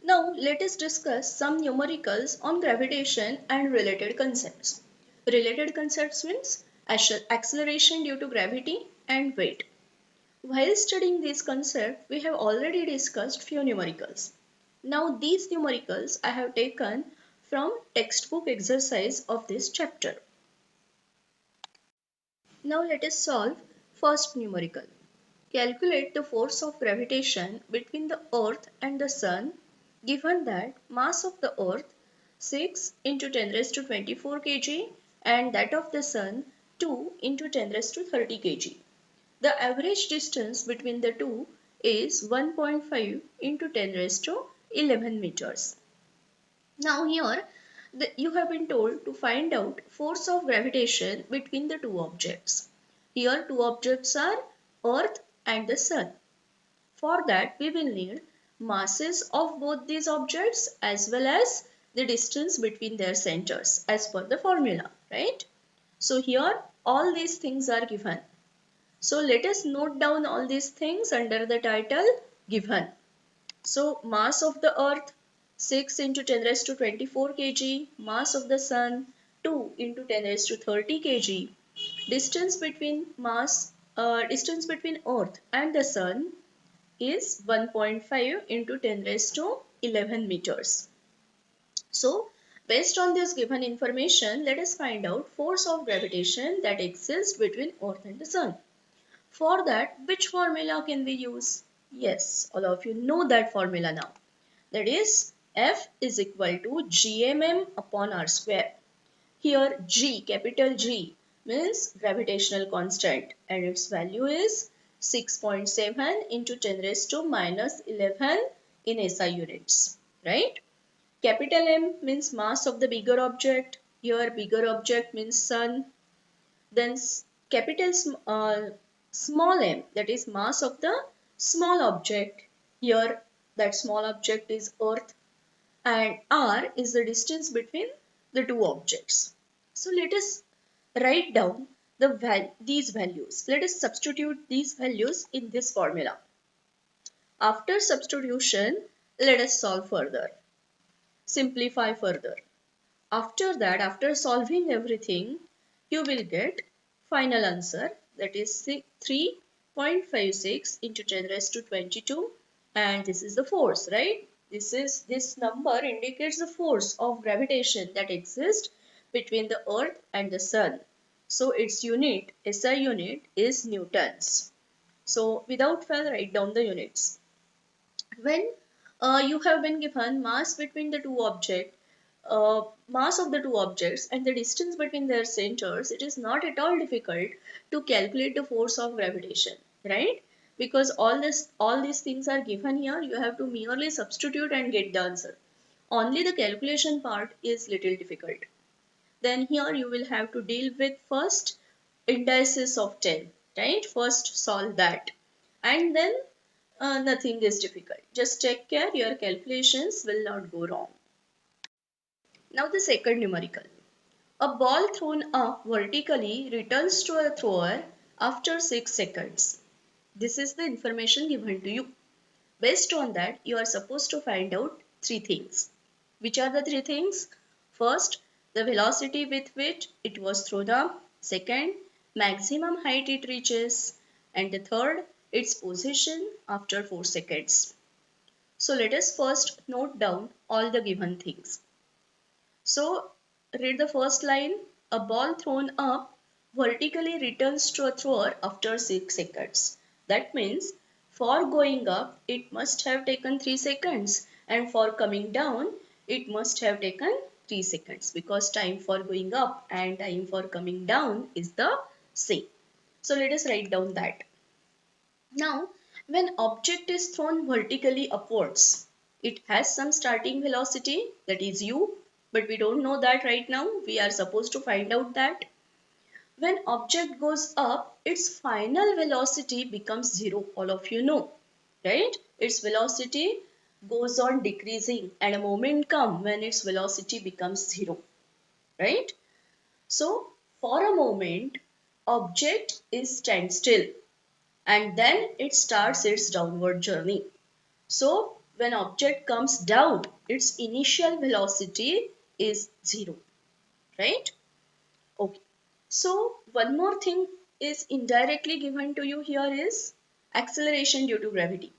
Now let us discuss some numericals on gravitation and related concepts. Related concepts means acceleration due to gravity and weight. While studying this concept, we have already discussed few numericals. Now these numericals I have taken from textbook exercise of this chapter. Now let us solve first numerical. Calculate the force of gravitation between the earth and the sun given that mass of the earth 6 into 10 raised to 24 kg and that of the sun 2 into 10 raised to 30 kg. The average distance between the two is 1.5 into 10 raised to 11 meters. Now here you have been told to find out force of gravitation between the two objects. Here two objects are earth and the sun. For that we will need masses of both these objects as well as the distance between their centers as per the formula, right? So here all these things are given. So let us note down all these things under the title given. So mass of the earth 6 into 10 raised to 24 kg, mass of the sun 2 into 10 raised to 30 kg, distance between earth and the sun is 1.5 into 10 raised to 11 meters. So based on this given information, let us find out force of gravitation that exists between earth and the sun. For that, which formula can we use? Yes, all of you know that formula now. That is F is equal to gmm upon r square. Here G, capital G, means gravitational constant and its value is 6.7 into 10 raised to minus 11 in SI units, right? Capital M means mass of the bigger object. Here bigger object means sun. Then capital small m, that is mass of the small object. Here that small object is earth and r is the distance between the two objects. So let us write down these values. Let us substitute these values in this formula. After substitution, let us solve further. Simplify further. After that, after solving everything, you will get final answer, that is 3.56 into 10 raised to 22, and this is the force, right? This number indicates the force of gravitation that exists between the earth and the sun. So its unit, SI unit, is newtons. So without fail, write down the units. When you have been given mass between the two objects, mass of the two objects and the distance between their centers, it is not at all difficult to calculate the force of gravitation, right? Because all these things are given here, you have to merely substitute and get the answer. Only the calculation part is little difficult. Then here you will have to deal with first indices of 10, right? First solve that and then nothing is difficult. Just take care your calculations will not go wrong. Now the second numerical. A ball thrown up vertically returns to a thrower after 6 seconds. This is the information given to you. Based on that, you are supposed to find out three things. Which are the three things? First, the velocity with which it was thrown up. Second, maximum height it reaches. And the third, its position after 4 seconds. So let us first note down all the given things. So read the first line. A ball thrown up vertically returns to a thrower after 6 seconds. That means for going up it must have taken 3 seconds and for coming down it must have taken 3 seconds because time for going up and time for coming down is the same. So let us write down that. Now when object is thrown vertically upwards, it has some starting velocity, that is u, but we don't know that right now. We are supposed to find out that. When object goes up, its final velocity becomes 0. All of you know, right? Its velocity goes on decreasing and a moment comes when its velocity becomes 0, right? So for a moment, object is standstill and then it starts its downward journey. So when object comes down, its initial velocity is 0, right? Okay. So one more thing is indirectly given to you here is acceleration due to gravity.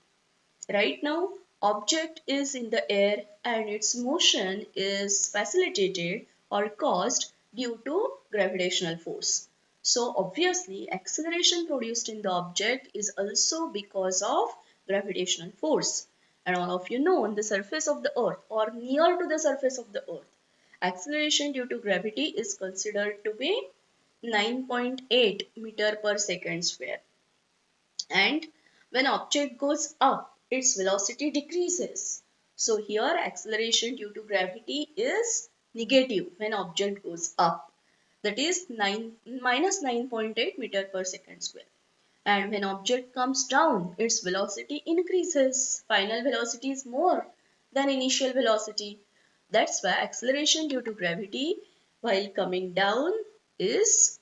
Right now, object is in the air and its motion is facilitated or caused due to gravitational force. So obviously, acceleration produced in the object is also because of gravitational force. And all of you know, on the surface of the earth or near to the surface of the earth, acceleration due to gravity is considered to be 9.8 meter per second square. And when object goes up, its velocity decreases. So here acceleration due to gravity is negative when object goes up. That is 9.8 meter per second square. And when object comes down, its velocity increases. Final velocity is more than initial velocity. That's why acceleration due to gravity while coming down is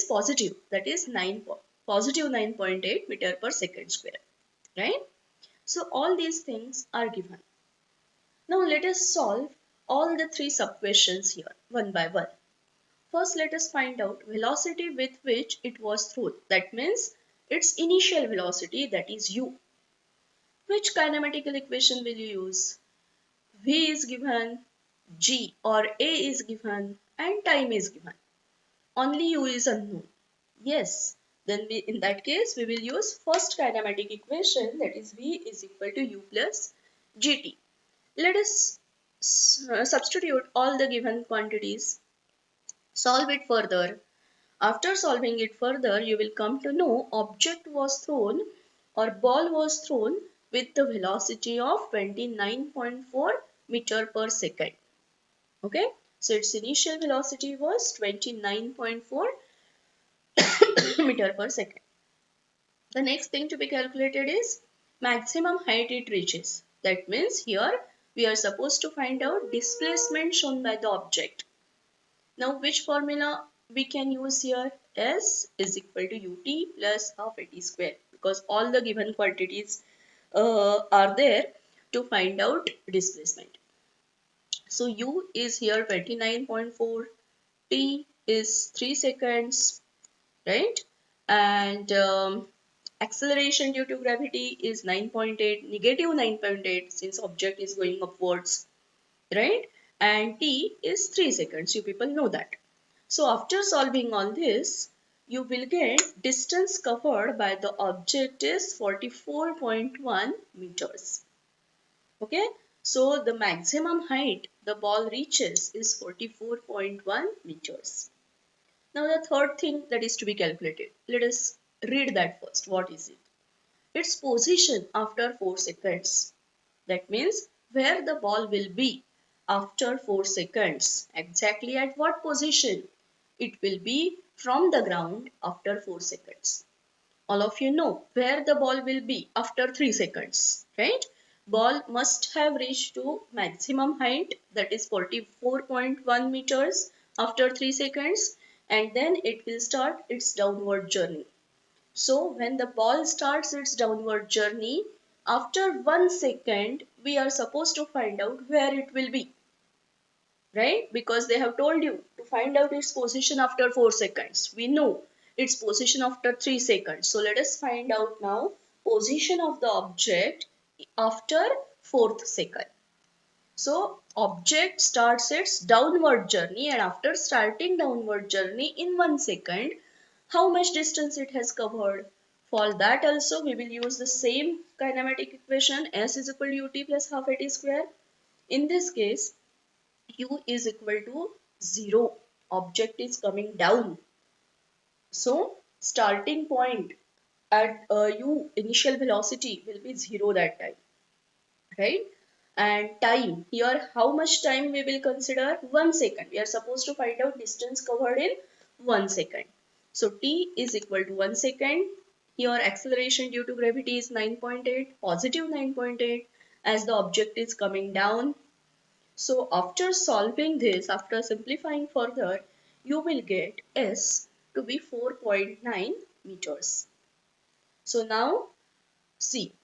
positive. That is positive 9.8 meter per second square. Right? So all these things are given. Now let us solve all the three sub questions here one by one. First, let us find out velocity with which it was thrown. That means its initial velocity, that is u. Which kinematical equation will you use? V is given, G or A is given, and time is given. Only u is unknown. Yes, then in that case we will use first kinematic equation, that is V is equal to u plus gt. Let us substitute all the given quantities. Solve it further. After solving it further, you will come to know object was thrown or ball was thrown with the velocity of 29.4 meter per second. Okay, so its initial velocity was 29.4 meter per second. The next thing to be calculated is maximum height it reaches. That means here we are supposed to find out displacement shown by the object. Now which formula we can use here? S is equal to ut plus half at square, because all the given quantities are there to find out displacement. So u is here 29.4, t is 3 seconds, right? And acceleration due to gravity is 9.8, negative 9.8 since object is going upwards, right? And t is 3 seconds. You people know that. So after solving all this, you will get distance covered by the object is 44.1 meters. Okay. So the maximum height the ball reaches is 44.1 meters. Now the third thing that is to be calculated. Let us read that first. What is it? Its position after 4 seconds. That means where the ball will be after 4 seconds. Exactly at what position it will be from the ground after 4 seconds. All of you know where the ball will be after 3 seconds, right? Ball must have reached to maximum height, that is 44.1 meters after 3 seconds, and then it will start its downward journey. So when the ball starts its downward journey, after 1 second, we are supposed to find out where it will be. Right? Because they have told you to find out its position after 4 seconds. We know its position after 3 seconds. So let us find out now position of the object after 4th second. So object starts its downward journey, and after starting downward journey in 1 second, how much distance it has covered? For that also we will use the same kinematic equation, S is equal to ut plus half at square. In this case, u is equal to 0. Object is coming down. So starting point at u initial velocity will be 0 that time. Right? And time, here how much time we will consider? 1 second. We are supposed to find out distance covered in 1 second. So t is equal to 1 second. Here acceleration due to gravity is 9.8, positive 9.8, as the object is coming down. So after solving this, after simplifying further, you will get S to be 4.9 meters. So now see,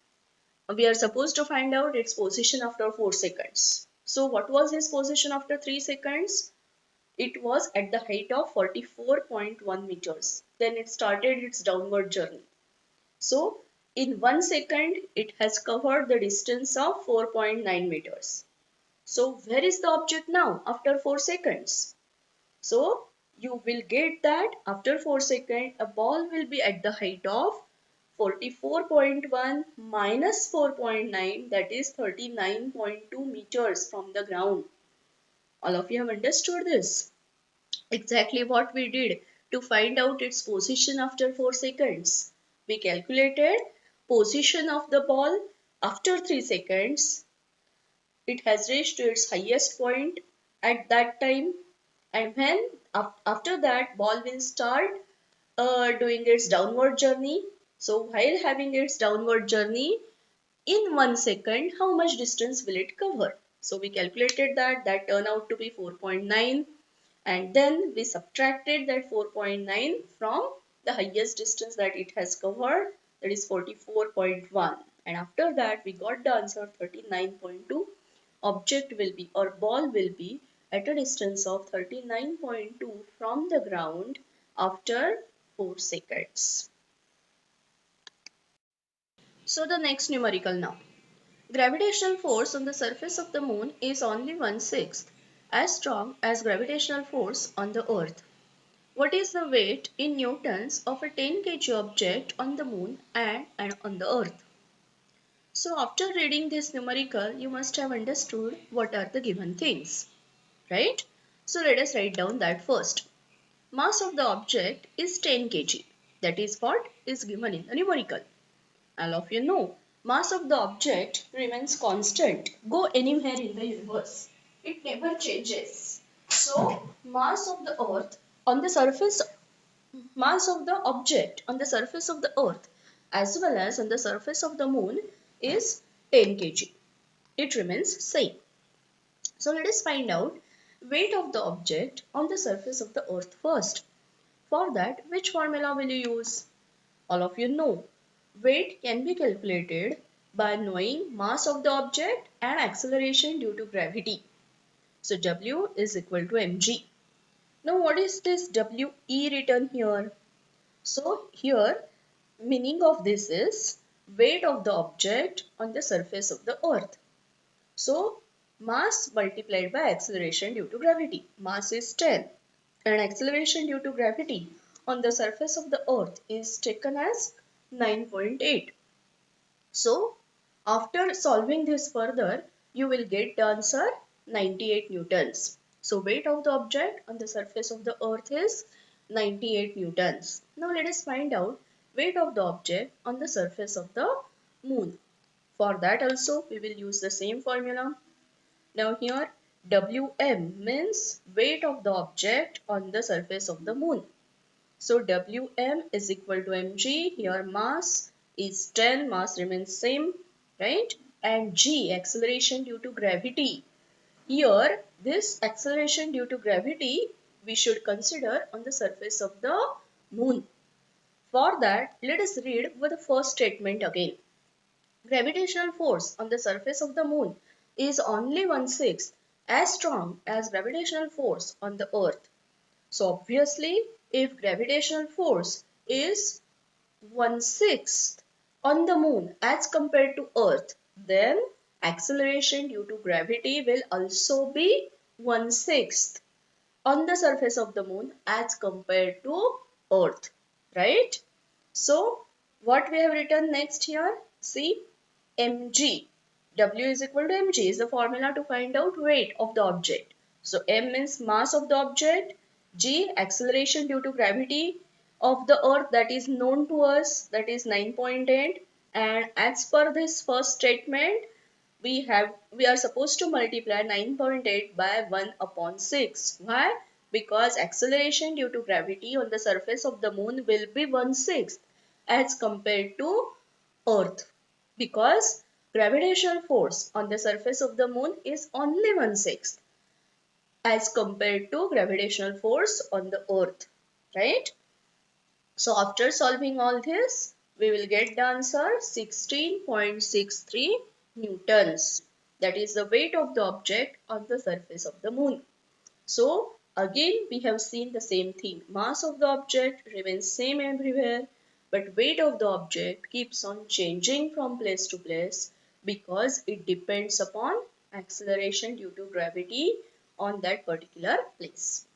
we are supposed to find out its position after 4 seconds. So what was his position after 3 seconds? It was at the height of 44.1 meters. Then it started its downward journey. So in 1 second, it has covered the distance of 4.9 meters. So where is the object now after 4 seconds? So you will get that after 4 seconds, a ball will be at the height of 44.1 minus 4.9, that is 39.2 meters from the ground. All of you have understood this. Exactly what we did to find out its position after 4 seconds. We calculated position of the ball after 3 seconds. It has reached to its highest point at that time, and when after that ball will start doing its downward journey. So while having its downward journey, in 1 second, how much distance will it cover? So we calculated that turned out to be 4.9, and then we subtracted that 4.9 from the highest distance that it has covered, that is 44.1, and after that we got the answer 39.2. Object will be, or ball will be, at a distance of 39.2 from the ground after 4 seconds. So the next numerical now. Gravitational force on the surface of the moon is only 1/6 as strong as gravitational force on the earth. What is the weight in newtons of a 10 kg object on the moon and on the earth? So after reading this numerical, you must have understood what are the given things, right? So let us write down that first. Mass of the object is 10 kg. That is what is given in the numerical. All of you know, mass of the object remains constant. Go anywhere in the universe, it never changes. So mass of the earth on the surface, mass of the object on the surface of the earth as well as on the surface of the moon is 10 kg. It remains same. So let us find out weight of the object on the surface of the earth first. For that, which formula will you use? All of you know, weight can be calculated by knowing mass of the object and acceleration due to gravity. So W is equal to mg. Now what is this WE written here? So here meaning of this is weight of the object on the surface of the earth. So mass multiplied by acceleration due to gravity. Mass is 10 and acceleration due to gravity on the surface of the earth is taken as 9.8. So after solving this further, you will get the answer 98 newtons. So weight of the object on the surface of the earth is 98 newtons. Now let us find out weight of the object on the surface of the moon. For that also we will use the same formula. Now here Wm means weight of the object on the surface of the moon. So Wm is equal to mg. Here mass is 10, mass remains same, right? And g, acceleration due to gravity. Here this acceleration due to gravity we should consider on the surface of the moon. For that, let us read with the first statement again. Gravitational force on the surface of the moon is only 1/6 as strong as gravitational force on the earth. So obviously, if gravitational force is 1/6 on the moon as compared to earth, then acceleration due to gravity will also be 1/6 on the surface of the moon as compared to earth, right? So what we have written next here, see, mg. W is equal to mg is the formula to find out weight of the object. So m means mass of the object, g acceleration due to gravity of the earth that is known to us, that is 9.8, and as per this first statement we are supposed to multiply 9.8 by 1 upon 6. Why? Because acceleration due to gravity on the surface of the moon will be 1/6 as compared to earth, because gravitational force on the surface of the moon is only 1/6 as compared to gravitational force on the earth, right? So after solving all this, we will get the answer 16.63 newtons. That is the weight of the object on the surface of the moon. So again we have seen the same thing. Mass of the object remains same everywhere, but weight of the object keeps on changing from place to place because it depends upon acceleration due to gravity on that particular place.